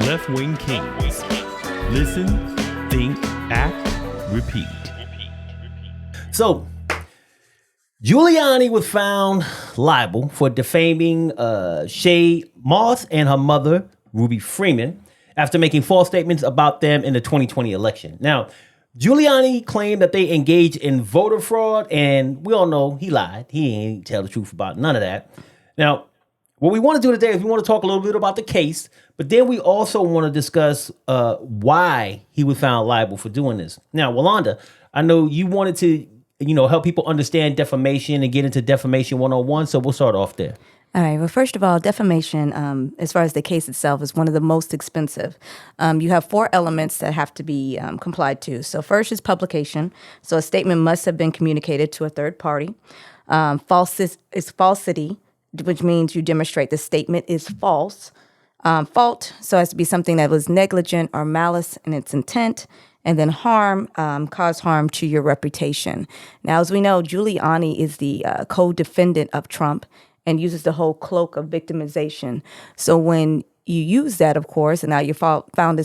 left-wing Kingz. Listen, think, act, repeat. So, Giuliani was found liable for defaming Shaye Moss and her mother, Ruby Freeman, after making false statements about them in the 2020 election. Now, Giuliani claimed that they engaged in voter fraud, and we all know he lied. He ain't tell the truth about none of that. Now, what we want to do today is we want to talk a little bit about the case, but then we also want to discuss why he was found liable for doing this. Now, Walanda, I know you wanted to, help people understand defamation and get into defamation 101, so we'll start off there. All right. Well, first of all, defamation, as far as the case itself, is one of the most expensive. You have 4 elements that have to be complied to. So first is publication. So a statement must have been communicated to a third party. Falsity, which means you demonstrate the statement is false. Fault, so it has to be something that was negligent or malice in its intent. And then harm, cause harm to your reputation. Now, as we know, Giuliani is the co-defendant of Trump and uses the whole cloak of victimization. So when you use that, of course, and now you're found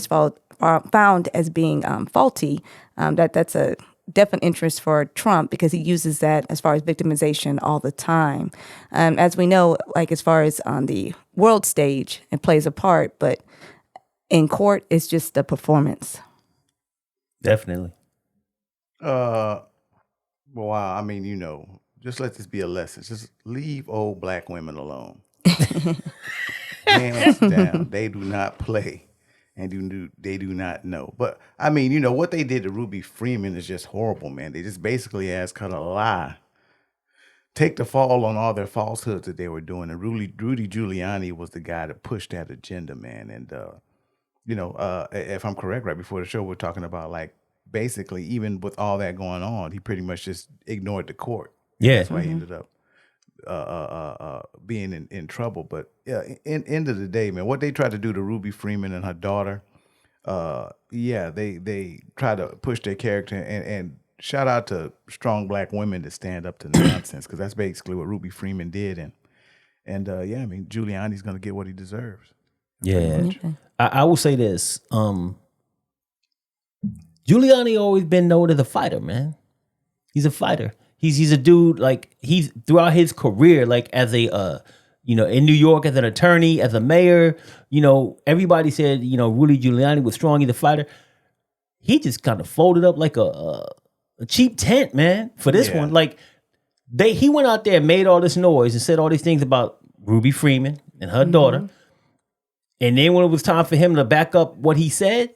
as being faulty, that's a definite interest for Trump because he uses that as far as victimization all the time. As we know, like as far as on the world stage, it plays a part, but in court, it's just a performance. Definitely. Well, I mean, just let this be a lesson. Just leave old black women alone. Hands down, they do not play, and they do not know. But I mean, what they did to Ruby Freeman is just horrible, man. They just basically asked her to lie, take the fall on all their falsehoods that they were doing. And Rudy Giuliani was the guy that pushed that agenda, man. And if I'm correct, right before the show, we're talking about basically even with all that going on, he pretty much just ignored the court. Yeah, that's why he ended up being in trouble. But yeah, end of the day, man, what they tried to do to Ruby Freeman and her daughter, they try to push their character and shout out to strong black women to stand up to nonsense because that's basically what Ruby Freeman did. And I mean, Giuliani's going to get what he deserves. Yeah, I will say this. Giuliani always been known as a fighter, man. He's a fighter. He's a dude, he's throughout his career, as a, in New York as an attorney, as a mayor, everybody said, Rudy Giuliani was strong. He's a fighter. He just kind of folded up like a cheap tent, man, for this one. He went out there and made all this noise and said all these things about Ruby Freeman and her daughter. And then when it was time for him to back up what he said,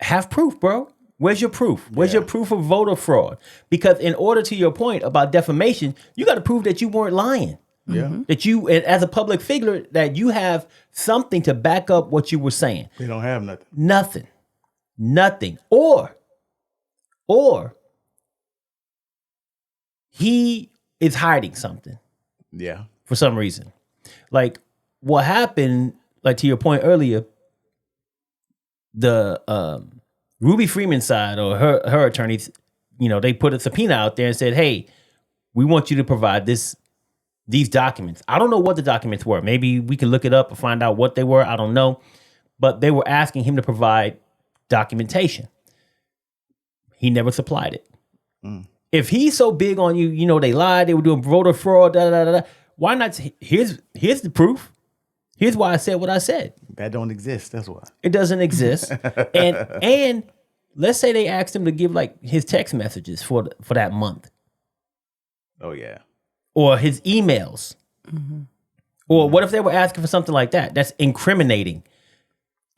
have proof, bro. Where's your proof? Where's your proof of voter fraud? Because in order to your point about defamation, you got to prove that you weren't lying. Yeah. That you, as a public figure, that you have something to back up what you were saying. They don't have nothing. Nothing. Or he is hiding something. Yeah. For some reason. What happened, to your point earlier, the Ruby Freeman side or her attorneys, they put a subpoena out there and said, hey, we want you to provide these documents. I don't know what the documents were. Maybe we can look it up and find out what they were. I don't know. But they were asking him to provide documentation. He never supplied it. If he's so big on you, they lied, they were doing voter fraud, why not? Here's the proof. Here's why I said what I said. That don't exist. That's why. It doesn't exist. and let's say they asked him to give his text messages for that month. Oh yeah. Or his emails. Or what if they were asking for something like that? That's incriminating.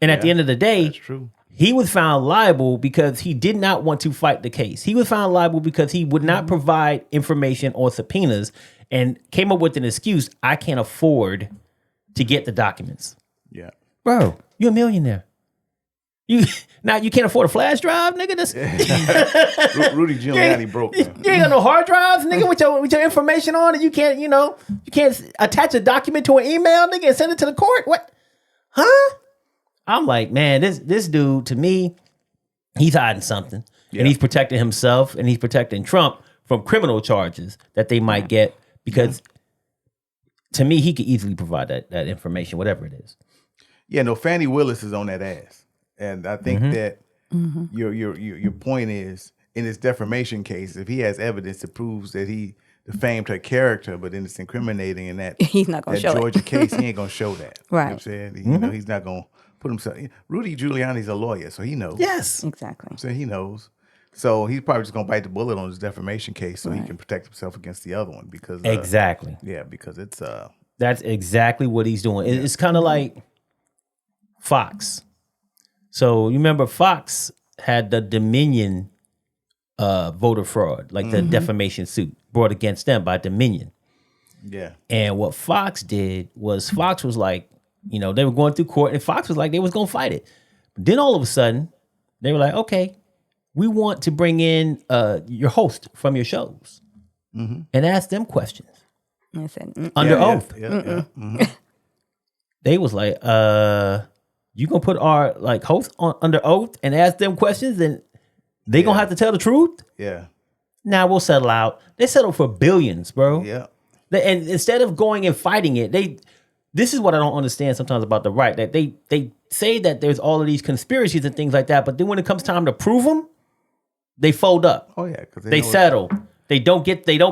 And at the end of the day, that's true. He was found liable because he did not want to fight the case. He was found liable because he would not provide information or subpoenas and came up with an excuse. I can't afford to get the documents. Yeah. Bro, you're a millionaire. You can't afford a flash drive, nigga. Rudy Giuliani broke. You ain't got no hard drives, nigga, with your information on it. You can't attach a document to an email, nigga, and send it to the court. What? Huh? I'm like, man, this dude, to me, he's hiding something. And he's protecting himself and he's protecting Trump from criminal charges that they might get because to me, he could easily provide that information, whatever it is. Yeah, no, Fannie Willis is on that ass. And I think that your point is, in his defamation case, if he has evidence that proves that he defamed her character, but then it's incriminating in that, He's not gonna that show it. Georgia case, he ain't going to show that. You know what I'm Right. saying? You know, he's not going to put himself... Rudy Giuliani's a lawyer, so he knows. Yes. Exactly. So he knows. So he's probably just going to bite the bullet on his defamation case so he can protect himself against the other one because... Exactly. Yeah, because it's... That's exactly what he's doing. It's kind of like Fox. So you remember Fox had the Dominion voter fraud, like the defamation suit brought against them by Dominion. Yeah. And what Fox did was Fox was like, you know, they were going through court and Fox was like, they was going to fight it. But then all of a sudden, they were like, okay, we want to bring in your host from your shows and ask them questions I said, under oath. Yeah. They was like, you gonna put our like host under oath and ask them questions and they gonna have to tell the truth? Yeah. Nah, we'll settle out. They settled for billions, bro. Yeah. And instead of going and fighting it, this is what I don't understand sometimes about the right, that they say that there's all of these conspiracies and things like that, but then when it comes time to prove them, they fold up. Oh, yeah. Because They settle. They don't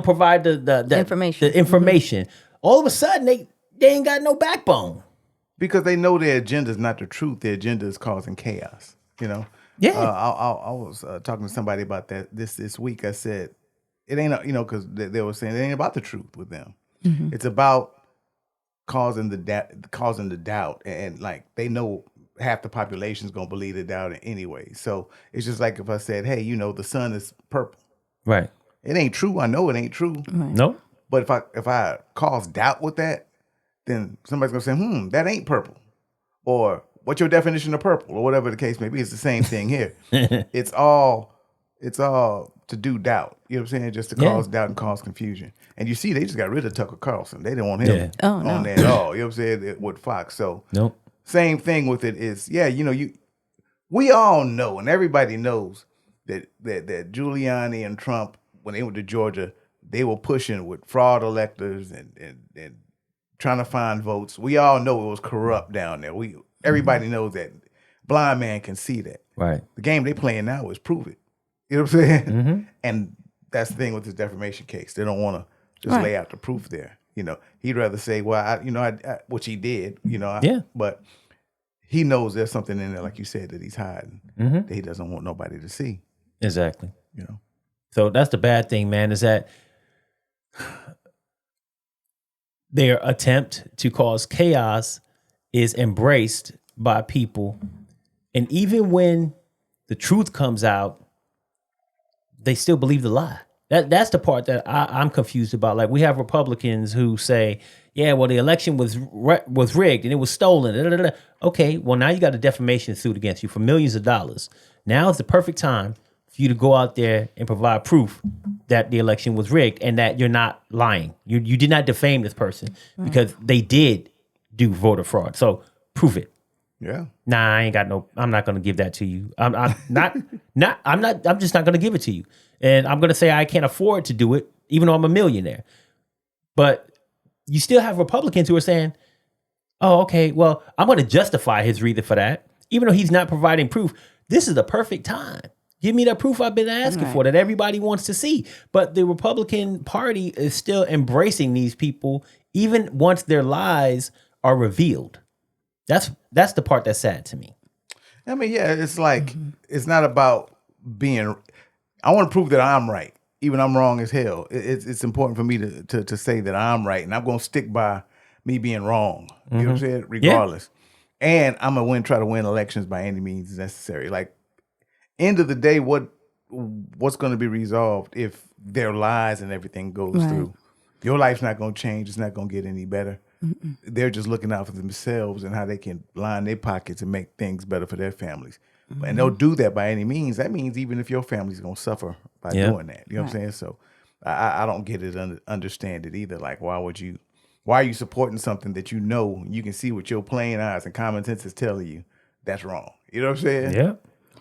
provide the Information. The information. All of a sudden, they ain't got no backbone. Because they know their agenda is not the truth. Their agenda is causing chaos. You know. Yeah. I was talking to somebody about that this week. I said it ain't because they were saying it ain't about the truth with them. It's about causing the doubt, and like they know half the population is gonna believe the doubt anyway. So it's just like if I said, hey, the sun is purple. Right. It ain't true. I know it ain't true. No. But if I cause doubt with that, then somebody's gonna say, that ain't purple. Or what's your definition of purple? Or whatever the case may be. It's the same thing here. It's all to do doubt. You know what I'm saying? Just to cause doubt and cause confusion. And you see, they just got rid of Tucker Carlson. They didn't want him on there at all. You know what I'm saying? With Fox. So Nope. same thing with it is, we all know and everybody knows that Giuliani and Trump, when they went to Georgia, they were pushing with fraud electors and trying to find votes. We all know it was corrupt down there. Everybody knows that. Blind man can see that. Right. The game they playing now is prove it. You know what I'm saying? And that's the thing with this defamation case. They don't want to just lay out the proof there. He'd rather say, well, I which he did, but he knows there's something in there, like you said, that he's hiding, that he doesn't want nobody to see. Exactly. So that's the bad thing, man, is that their attempt to cause chaos is embraced by people. And even when the truth comes out, they still believe the lie. That's the part that I'm confused about. Like, we have Republicans who say, yeah, well, the election was rigged and it was stolen. Da, da, da, da. Okay, well, now you got a defamation suit against you for millions of dollars. Now is the perfect time for you to go out there and provide proof that the election was rigged and that you're not lying. You did not defame this person because they did do voter fraud. So prove it. Yeah. Nah, I'm not going to give that to you. I'm just not going to give it to you. And I'm going to say I can't afford to do it, even though I'm a millionaire. But you still have Republicans who are saying, oh, okay, well, I'm going to justify his reason for that, even though he's not providing proof. This is the perfect time. Give me the proof I've been asking for that everybody wants to see. But the Republican Party is still embracing these people, even once their lies are revealed. That's the part that's sad to me. I mean, yeah, it's like, it's not about being, I want to prove that I'm right, even I'm wrong as hell. It's important for me to say that I'm right, and I'm going to stick by me being wrong. You know what I'm saying? Regardless. Yeah. And I'm going to try to win elections by any means necessary. Like, end of the day, what's going to be resolved if their lies and everything goes through? Your life's not going to change. It's not going to get any better. They're just looking out for themselves and how they can line their pockets and make things better for their families. And they'll do that by any means. That means even if your family's going to suffer by doing that. You know what I'm saying? So I don't get it, understand it either. Like, why are you supporting something that you can see with your plain eyes and common sense is telling you that's wrong? You know what I'm saying? Yeah.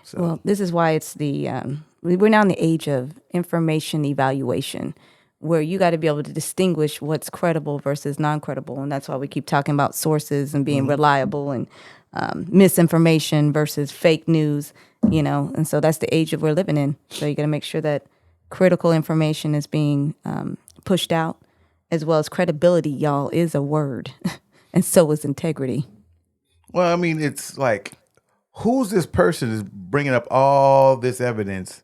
So. Well, this is why it's we're now in the age of information evaluation, where you got to be able to distinguish what's credible versus non-credible. And that's why we keep talking about sources and being reliable and misinformation versus fake news, and so that's the age that we're living in. So you got to make sure that critical information is being pushed out, as well as credibility, y'all, is a word, and so is integrity. Well, I mean, it's like, who's this person is bringing up all this evidence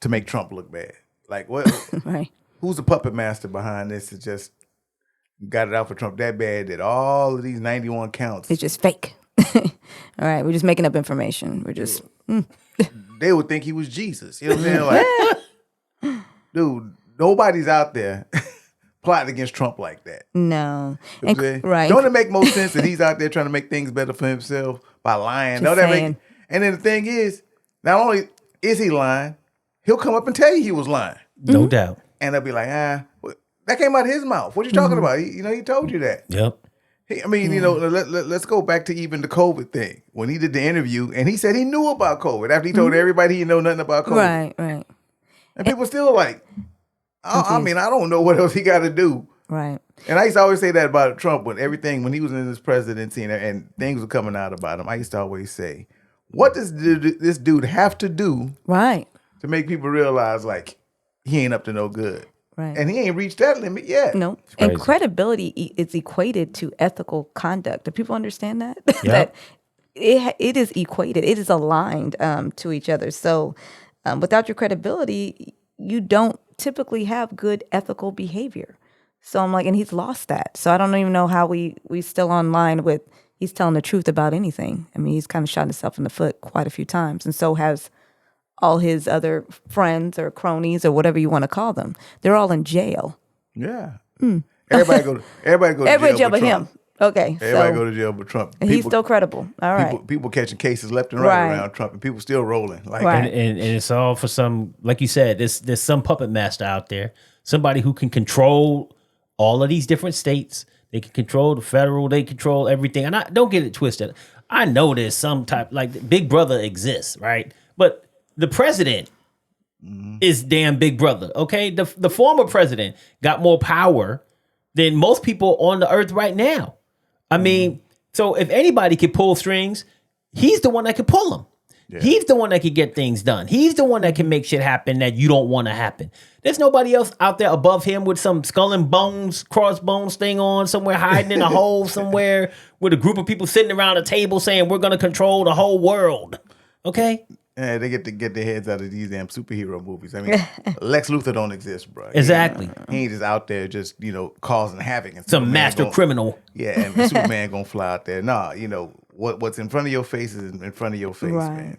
to make Trump look bad? Like, what? Right. Who's the puppet master behind this? That just got it out for Trump that bad that all of these 91 counts. It's just fake. All right, we're just making up information. We're just. They would think he was Jesus. You know what I'm saying? Like, dude, nobody's out there plotting against Trump like that. No. You know what I'm saying? Right. Don't it make more sense that he's out there trying to make things better for himself by lying? Just saying. And then the thing is, not only is he lying, he'll come up and tell you he was lying. No doubt. And they'll be like, that came out of his mouth. What you talking about? He told you that. Yep. Let's go back to even the COVID thing. When he did the interview, and he said he knew about COVID after he told everybody he didn't know nothing about COVID. Right. And people still like, I mean, I don't know what else he got to do. Right. And I used to always say that about Trump when he was in his presidency and things were coming out about him. I used to always say, what does this dude have to do Right. to make people realize, like, he ain't up to no good? Right. And he ain't reached that limit yet. No. crazy. And credibility is equated to ethical conduct. Do people understand that? Yeah. That it is equated. It is aligned to each other. So without your credibility, you don't typically have good ethical behavior. So I'm like, and he's lost that. So I don't even know how we still online with he's telling the truth about anything. I mean, he's kind of shot himself in the foot quite a few times. And so has all his other friends or cronies or whatever you want to call them. They're all in jail. Yeah. Everybody go to jail but Trump. him. Okay. Everybody go to jail but Trump. And he's still credible. All right. People catching cases left and right Right. around Trump, and people still rolling. Like, Right. And it's all for some, like you said, there's some puppet master out there, somebody who can control all of these different states. They can control the federal, they control everything. And don't get it twisted. I know there's some type, like Big Brother exists, right? But the president is damn Big Brother, okay? The former president got more power than most people on the earth right now. I mean, so if anybody could pull strings, he's the one that could pull them. Yeah. He's the one that can get things done. He's the one that can make shit happen that you don't want to happen. There's nobody else out there above him with some skull and bones, crossbones thing on somewhere, hiding in a hole somewhere with a group of people sitting around a table saying, we're going to control the whole world. Okay? Yeah, they get to get their heads out of these damn superhero movies. I mean, Lex Luthor don't exist, bro. Exactly. He ain't just out there just, causing havoc. And Some master criminal. Yeah, and Superman gonna fly out there. Nah, what's in front of your face is in front of your face, Right. man.